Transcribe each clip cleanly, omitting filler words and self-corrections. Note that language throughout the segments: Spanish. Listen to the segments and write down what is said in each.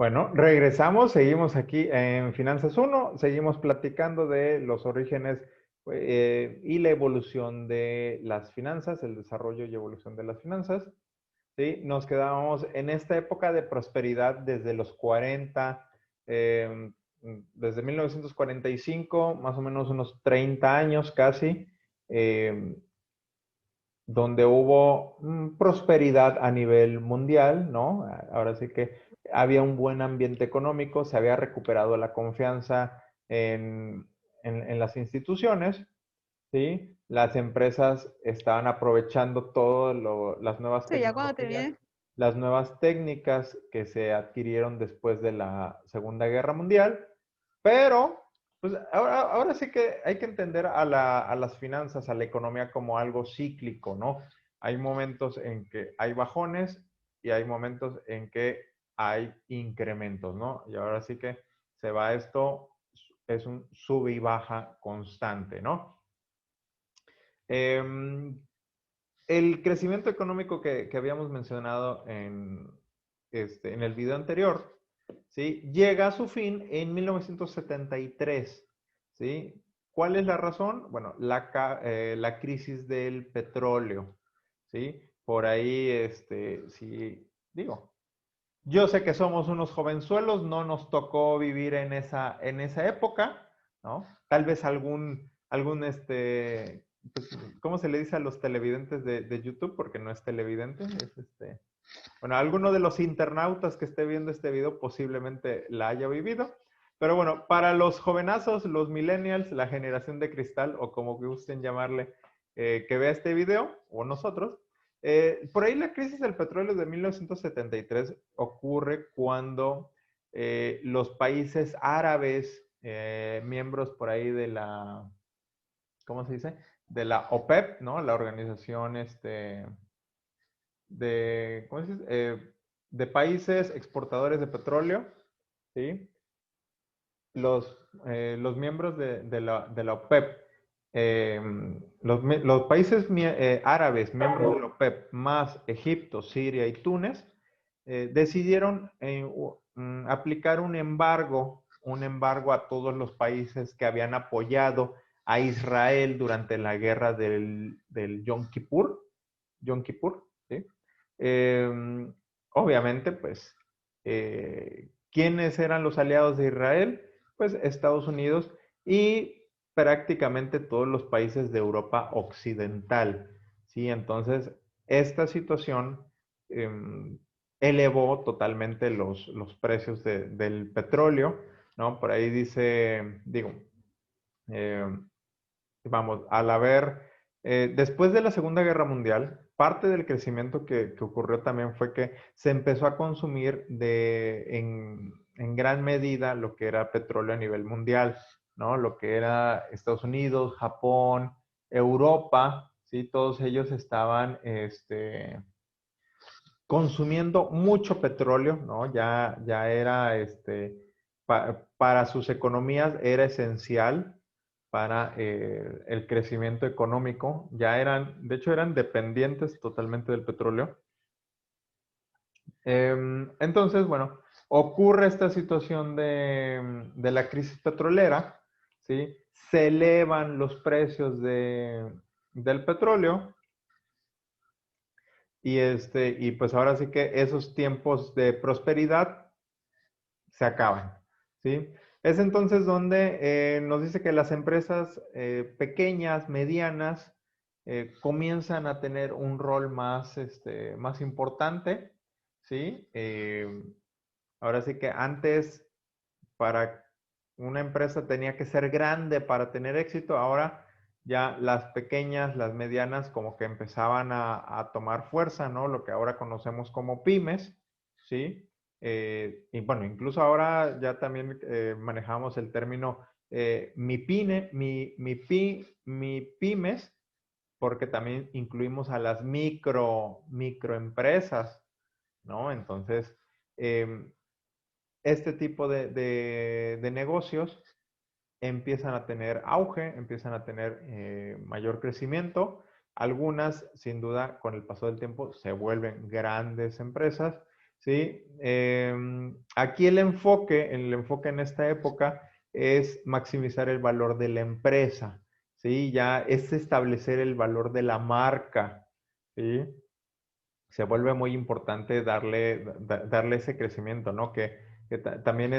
Bueno, regresamos, seguimos aquí en Finanzas Uno, seguimos platicando de los orígenes y la evolución de las finanzas, el desarrollo y evolución de las finanzas. ¿Sí? Nos quedábamos en esta época de prosperidad desde los 40, desde 1945, más o menos unos 30 años casi, eh, donde hubo prosperidad a nivel mundial, ¿no? Ahora sí que había un buen ambiente económico, se había recuperado la confianza en las instituciones, ¿sí? Las empresas estaban aprovechando todas las nuevas Sí, ya cuando tecnologías, termine. las nuevas técnicas que se adquirieron después de la Segunda Guerra Mundial, pero pues ahora sí que hay que entender a las finanzas, a la economía como algo cíclico, ¿no? Hay momentos en que hay bajones y hay momentos en que hay incrementos, ¿no? Y ahora sí que se va esto, es un sube y baja constante, ¿no? Eh, el crecimiento económico que habíamos mencionado en el video anterior, ¿sí? Llega a su fin en 1973, ¿sí? ¿Cuál es la razón? Bueno, la crisis del petróleo, ¿sí? Por ahí, sí, digo, yo sé que somos unos jovenzuelos, no nos tocó vivir en esa época, ¿no? Tal vez pues, ¿cómo se le dice a los televidentes de YouTube? Porque no es televidente, es bueno, alguno de los internautas que esté viendo este video posiblemente la haya vivido. Pero bueno, para los jovenazos, los millennials, la generación de cristal, o como gusten llamarle, que vea este video, o nosotros, por ahí la crisis del petróleo de 1973 ocurre cuando los países árabes, miembros por ahí de la, ¿cómo se dice? De la OPEP, ¿no? La organización ¿cómo se dice? De países exportadores de petróleo, ¿sí? Los miembros de la OPEP, los países árabes, miembros de la OPEP, más Egipto, Siria y Túnez, decidieron aplicar un embargo a todos los países que habían apoyado a Israel durante la guerra del Yom Kippur, ¿sí? Obviamente, pues, ¿quiénes eran los aliados de Israel? Pues Estados Unidos y prácticamente todos los países de Europa Occidental, ¿sí? Entonces, esta situación eh, elevó totalmente los precios del petróleo, ¿no? Por ahí dice, digo, eh, vamos, al haber, después de la Segunda Guerra Mundial, parte del crecimiento que ocurrió también fue que se empezó a consumir en gran medida lo que era petróleo a nivel mundial, ¿no? Lo que era Estados Unidos, Japón, Europa, ¿sí? Todos ellos estaban, consumiendo mucho petróleo, ¿no? Ya era, para sus economías era esencial para el crecimiento económico. De hecho, eran dependientes totalmente del petróleo. Entonces, bueno, ocurre esta situación de la crisis petrolera, ¿sí? Se elevan los precios del petróleo y pues ahora sí que esos tiempos de prosperidad se acaban, ¿sí? Es entonces donde nos dice que las empresas pequeñas, medianas, comienzan a tener un rol más importante, ¿sí? Ahora sí que antes para una empresa tenía que ser grande para tener éxito, ahora ya las pequeñas, las medianas como que empezaban a tomar fuerza, ¿no? Lo que ahora conocemos como pymes, ¿sí? Y bueno, incluso ahora ya también manejamos el término mi pymes, porque también incluimos a las microempresas, ¿no? Entonces, eh, este tipo de negocios empiezan a tener auge, empiezan a tener mayor crecimiento. Algunas, sin duda, con el paso del tiempo se vuelven grandes empresas ¿sí? Aquí el enfoque en esta época es maximizar el valor de la empresa, ¿sí? Ya es establecer el valor de la marca, ¿sí? Se vuelve muy importante darle ese crecimiento, ¿no? Que también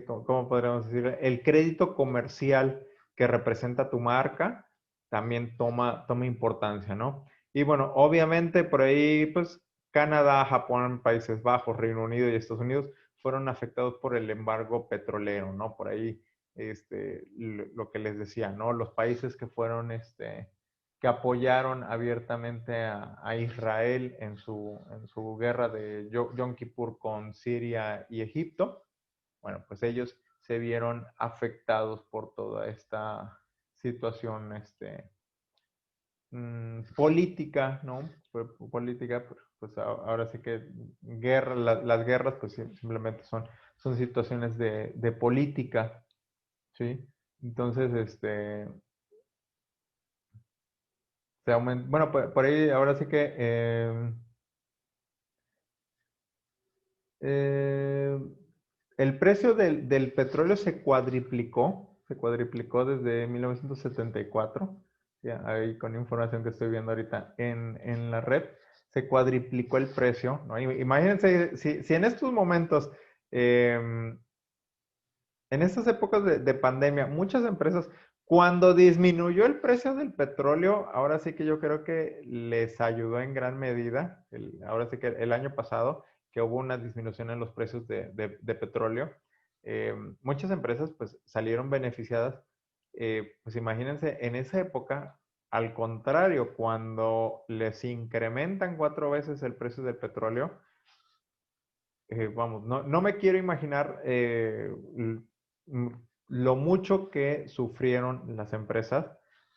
¿cómo podríamos decir? El crédito comercial que representa tu marca también toma importancia, ¿no? Y bueno, obviamente por ahí, pues Canadá, Japón, Países Bajos, Reino Unido y Estados Unidos fueron afectados por el embargo petrolero, ¿no? Por ahí, lo que les decía, ¿no? Los países que fueron, que apoyaron abiertamente a Israel en su guerra de Yom Kippur con Siria y Egipto, bueno, pues ellos se vieron afectados por toda esta situación política, ¿no? Política, pues ahora sí que las guerras pues simplemente son situaciones de política, ¿sí? Entonces, bueno, por ahí ahora sí que eh, el precio del petróleo se cuadriplicó desde 1974, ya ahí con información que estoy viendo ahorita en la red, se cuadriplicó el precio, ¿no? Imagínense si en estos momentos, en estas épocas de pandemia, muchas empresas, cuando disminuyó el precio del petróleo, ahora sí que yo creo que les ayudó en gran medida, ahora sí que el año pasado, que hubo una disminución en los precios de petróleo, muchas empresas pues salieron beneficiadas. Pues imagínense, en esa época, al contrario, cuando les incrementan 4 veces el precio del petróleo, vamos, no me quiero imaginar lo mucho que sufrieron las empresas,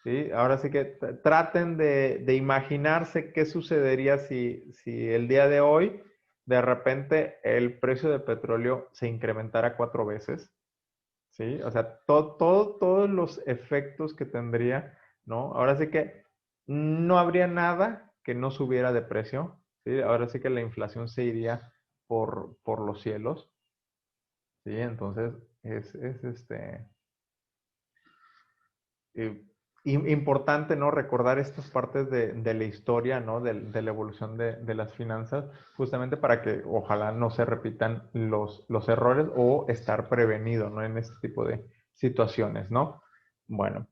¿sí? Ahora sí que traten de imaginarse qué sucedería si el día de hoy de repente el precio del petróleo se incrementara 4 veces, ¿sí? O sea, todos los efectos que tendría, ¿no? Ahora sí que no habría nada que no subiera de precio, ¿sí? Ahora sí que la inflación se iría por los cielos, ¿sí? Entonces, es eh, importante, ¿no? Recordar estas partes de la historia, ¿no? De la evolución de las finanzas, justamente para que ojalá no se repitan los errores o estar prevenido, ¿no? En este tipo de situaciones, ¿no? Bueno,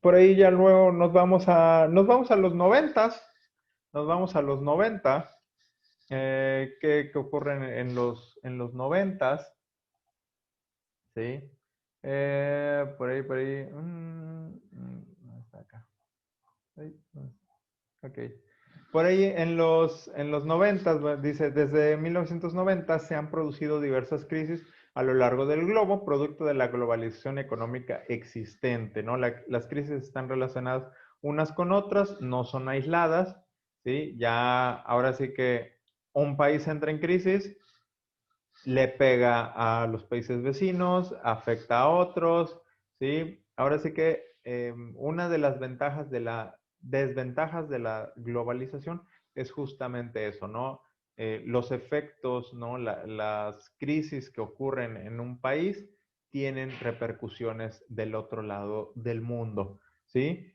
por ahí ya luego nos vamos a los noventas, nos vamos a los 90. ¿Qué ocurre en los noventas? ¿Sí? Por ahí. ¿Dónde está acá? Ahí, ok. Por ahí en los 90, dice, desde 1990 se han producido diversas crisis a lo largo del globo, producto de la globalización económica existente, ¿no? Las crisis están relacionadas unas con otras, no son aisladas, ¿sí? Ya, ahora sí que un país entra en crisis, le pega a los países vecinos, afecta a otros, ¿sí? Ahora sí que una de las desventajas de la globalización es justamente eso, ¿no? Los efectos, ¿no? Las crisis que ocurren en un país tienen repercusiones del otro lado del mundo, ¿sí?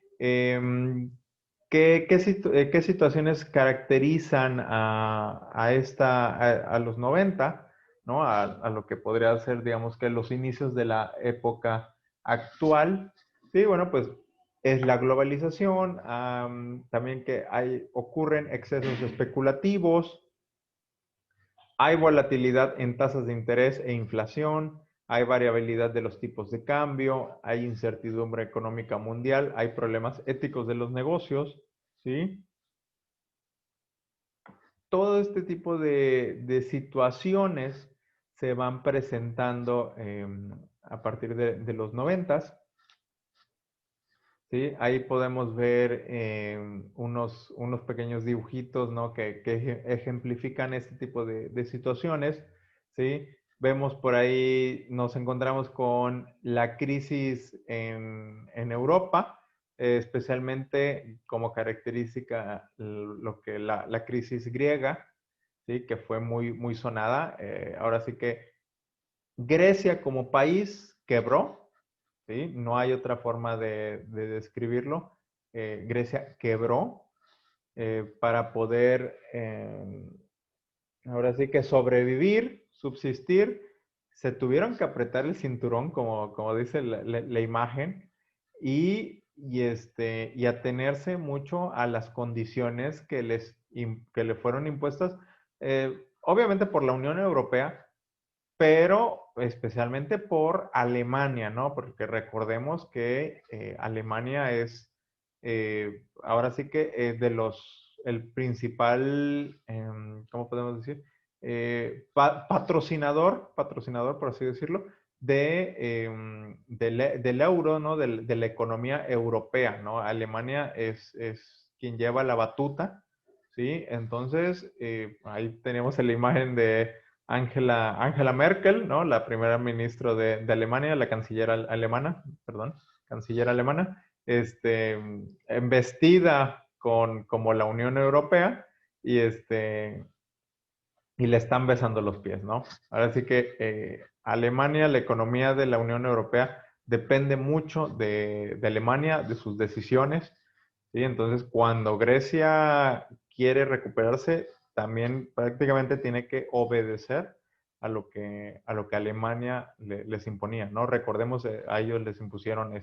¿Qué situaciones caracterizan a los 90? ¿No? A lo que podría ser, digamos, que los inicios de la época actual. Sí, bueno, pues es la globalización, también que ocurren excesos especulativos, hay volatilidad en tasas de interés e inflación, hay variabilidad de los tipos de cambio, hay incertidumbre económica mundial, hay problemas éticos de los negocios, ¿sí? Todo este tipo de situaciones se van presentando a partir de los 90. ¿Sí? Ahí podemos ver unos pequeños dibujitos, ¿no? que ejemplifican este tipo de situaciones, ¿sí? Vemos por ahí, nos encontramos con la crisis en Europa, especialmente como característica lo que la crisis griega, ¿sí? Que fue muy, muy sonada. Ahora sí que Grecia como país quebró, ¿sí? No hay otra forma de describirlo. Grecia quebró para poder, ahora sí que sobrevivir, subsistir. Se tuvieron que apretar el cinturón, como dice la imagen, y atenerse mucho a las condiciones que le fueron impuestas, obviamente por la Unión Europea, pero especialmente por Alemania, ¿no? Porque recordemos que Alemania es, ahora sí que el principal, ¿cómo podemos decir? Patrocinador, por así decirlo, del euro, ¿no? De la economía europea, ¿no? Alemania es quien lleva la batuta, ¿sí? Entonces, ahí tenemos la imagen de Angela Merkel, ¿no? La primera ministra de Alemania, la canciller alemana, perdón, canciller alemana, embestida como la Unión Europea y, y le están besando los pies, ¿no? Ahora sí que Alemania, la economía de la Unión Europea depende mucho de Alemania, de sus decisiones, ¿sí? Entonces, cuando Grecia quiere recuperarse, también prácticamente tiene que obedecer a lo que Alemania les imponía, ¿no? Recordemos, a ellos les impusieron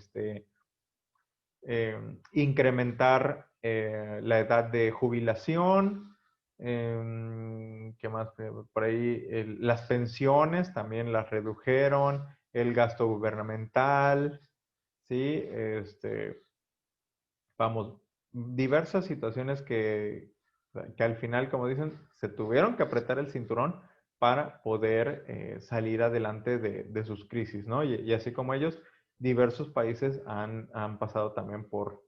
incrementar la edad de jubilación, ¿qué más? Por ahí las pensiones también las redujeron, el gasto gubernamental, ¿sí? Vamos, diversas situaciones que al final, como dicen, se tuvieron que apretar el cinturón para poder salir adelante de sus crisis, ¿no? Y así como ellos, diversos países han pasado también por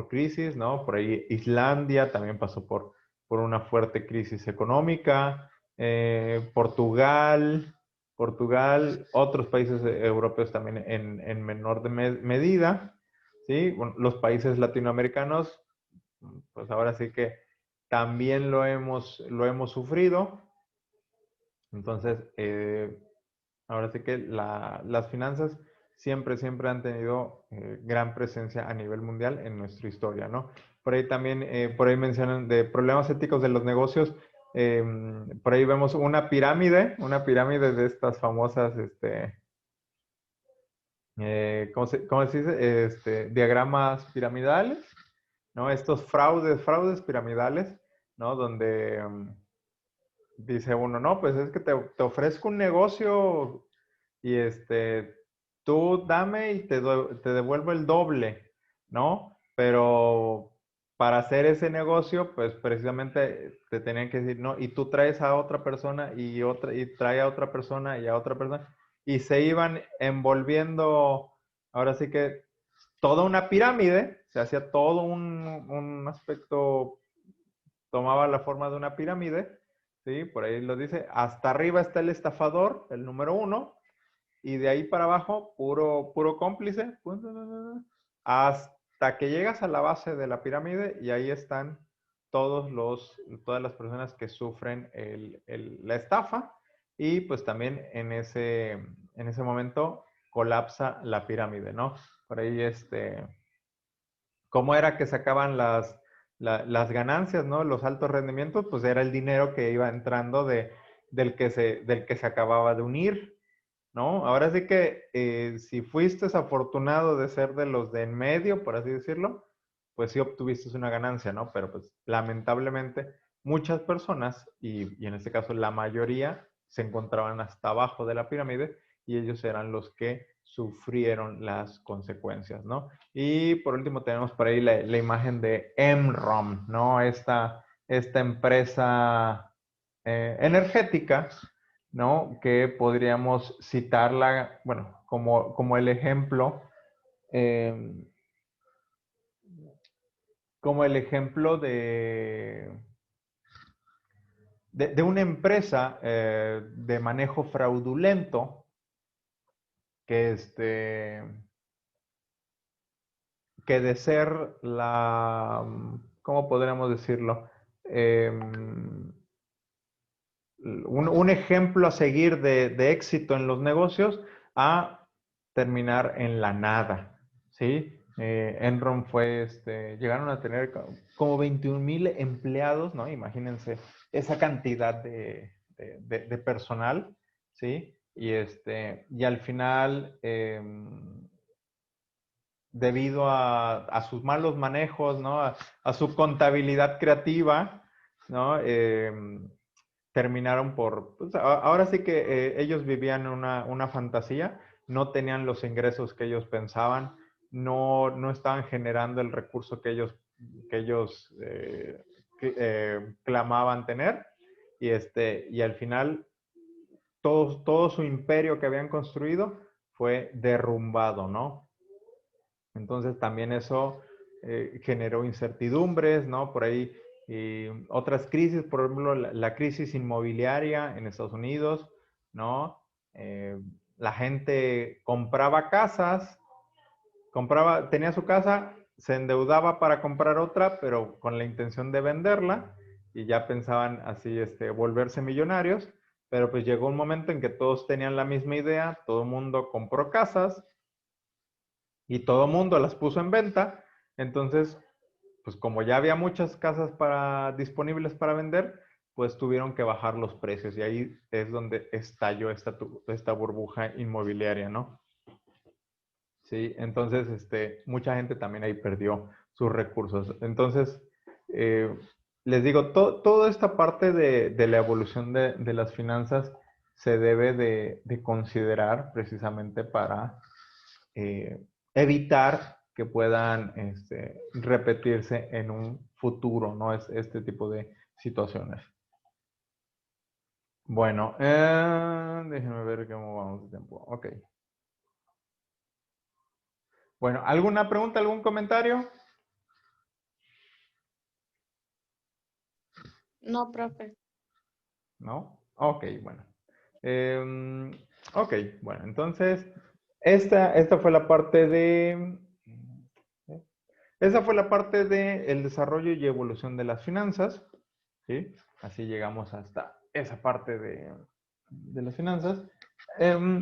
crisis, ¿no? Por ahí Islandia también pasó por una fuerte crisis económica, Portugal, otros países europeos también en menor medida. ¿Sí? Bueno, los países latinoamericanos, pues ahora sí que también lo hemos sufrido. Entonces, ahora sí que las finanzas siempre han tenido gran presencia a nivel mundial en nuestra historia, ¿no? Por ahí también, por ahí mencionan de problemas éticos de los negocios. eh, por ahí vemos una pirámide de estas famosas, ¿cómo se dice? Diagramas piramidales, ¿no? Estos fraudes piramidales, ¿no? Donde dice uno, no, pues es que te ofrezco un negocio y tú dame y te devuelvo el doble, ¿no? Pero para hacer ese negocio, pues precisamente te tenían que decir, no, y tú traes a otra persona y trae a otra persona y a otra persona, y se iban envolviendo, ahora sí que toda una pirámide, se hacía todo un aspecto, tomaba la forma de una pirámide, ¿sí? Por ahí lo dice, hasta arriba está el estafador, el número uno, y de ahí para abajo, puro cómplice, hasta que llegas a la base de la pirámide y ahí están todas las personas que sufren la estafa, y pues también en ese momento colapsa la pirámide, ¿no? Por ahí, ¿cómo era que sacaban las ganancias, ¿no? Los altos rendimientos, pues era el dinero que iba entrando del que se acababa de unir, ¿no? Ahora sí que si fuiste afortunado de ser de los de en medio, por así decirlo, pues sí obtuviste una ganancia, ¿no? Pero pues lamentablemente muchas personas, y en este caso la mayoría, se encontraban hasta abajo de la pirámide y ellos eran los que sufrieron las consecuencias, ¿no? Y por último tenemos por ahí la imagen de Enron, ¿no? Esta empresa energética, ¿no? Que podríamos citarla, bueno, como el ejemplo, eh, de una empresa de manejo fraudulento que, que de ser ¿cómo podríamos decirlo? un ejemplo a seguir de éxito en los negocios a terminar en la nada, ¿sí? Enron fue, llegaron a tener como 21,000 empleados, ¿no? Imagínense esa cantidad de personal, ¿sí? Y al final, debido a sus malos manejos, ¿no? A su contabilidad creativa, ¿no? Terminaron por, pues, ahora sí que ellos vivían una fantasía, no tenían los ingresos que ellos pensaban, no estaban generando el recurso que ellos clamaban tener, y al final todo su imperio que habían construido fue derrumbado, ¿no? Entonces también eso generó incertidumbres, ¿no? Por ahí otras crisis, por ejemplo, la crisis inmobiliaria en Estados Unidos, ¿no? La gente compraba casas, tenía su casa, se endeudaba para comprar otra, pero con la intención de venderla, y ya pensaban así, volverse millonarios, pero pues llegó un momento en que todos tenían la misma idea, todo el mundo compró casas, y todo el mundo las puso en venta. Entonces, pues como ya había muchas casas disponibles para vender, pues tuvieron que bajar los precios, y ahí es donde estalló esta burbuja inmobiliaria, ¿no? Sí, entonces mucha gente también ahí perdió sus recursos. Entonces, eh, les digo, toda esta parte de la evolución de las finanzas se debe de considerar precisamente para eh, evitar que puedan repetirse en un futuro, ¿no? Es este tipo de situaciones. Bueno, déjenme ver cómo vamos de tiempo. Ok. Bueno, ¿alguna pregunta, algún comentario? No, profe. ¿No? Ok, bueno. Em, ok, bueno, entonces, esta fue la parte de... Esa fue la parte del desarrollo y evolución de las finanzas, ¿sí? Así llegamos hasta esa parte de las finanzas. Em,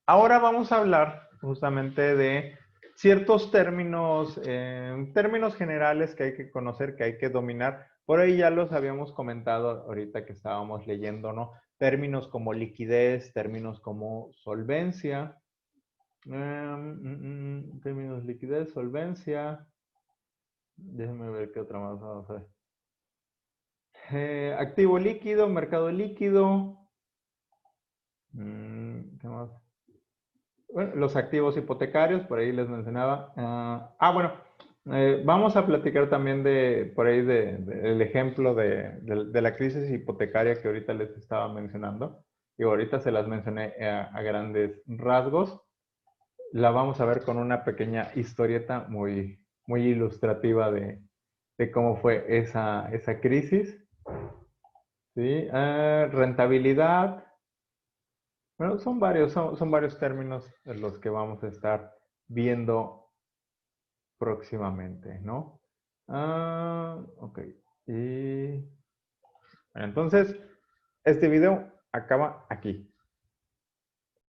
Ahora vamos a hablar justamente de ciertos términos generales que hay que conocer, que hay que dominar. Por ahí ya los habíamos comentado ahorita que estábamos leyendo, ¿no? Términos como liquidez, términos como solvencia, términos liquidez, solvencia. Déjenme ver qué otra más vamos a ver. Activo líquido, mercado líquido. ¿Qué más? Bueno, los activos hipotecarios, por ahí les mencionaba. Bueno, vamos a platicar también por ahí del ejemplo de la crisis hipotecaria que ahorita les estaba mencionando. Y ahorita se las mencioné a grandes rasgos. La vamos a ver con una pequeña historieta muy, muy ilustrativa de cómo fue esa crisis. ¿Sí? Rentabilidad. Bueno, son varios términos en los que vamos a estar viendo próximamente, ¿no? Ok. Y bueno, entonces, este video acaba aquí.